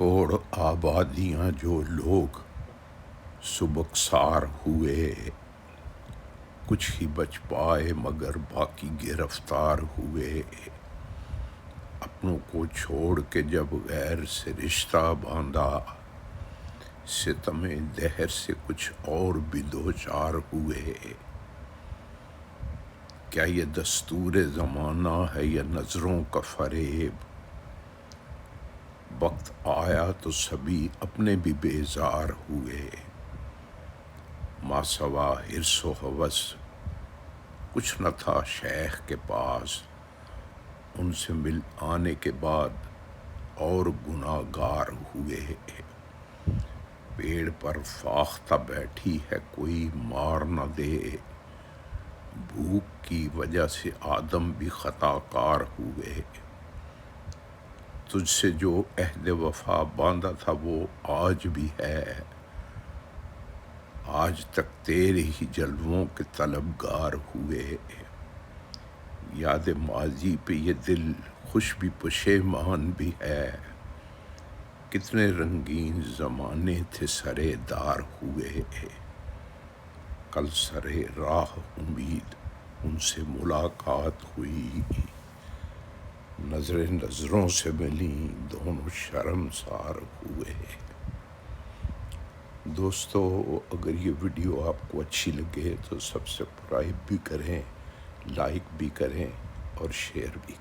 چھوڑ آبادیاں جو لوگ سبکسار ہوئے، کچھ ہی بچ پائے مگر باقی گرفتار ہوئے۔ اپنوں کو چھوڑ کے جب غیر سے رشتہ باندھا، ستم دہر سے کچھ اور بھی دوچار ہوئے۔ کیا یہ دستور زمانہ ہے یا نظروں کا فریب؟ وقت آیا تو سبھی اپنے بھی بیزار ہوئے۔ ماسوا حرص و ہوس کچھ نہ تھا شیخ کے پاس، ان سے مل آنے کے بعد اور گناہ گار ہوئے۔ پیڑ پر فاختہ بیٹھی ہے کوئی مار نہ دے، بھوک کی وجہ سے آدم بھی خطا کار ہوئے۔ تجھ سے جو عہد وفا باندھا تھا وہ آج بھی ہے، آج تک تیرے ہی جلووں کے طلبگار ہوئے۔ یاد ماضی پہ یہ دل خوش بھی پشیمان بھی ہے، کتنے رنگین زمانے تھے سرے دار ہوئے۔ کل سرے راہ امید ان سے ملاقات ہوئی، نظریں نظروں سے ملیں دونوں شرمسار ہوئے۔ دوستو، اگر یہ ویڈیو آپ کو اچھی لگے تو سبسکرائب بھی کریں، لائک بھی کریں اور شیئر بھی کریں۔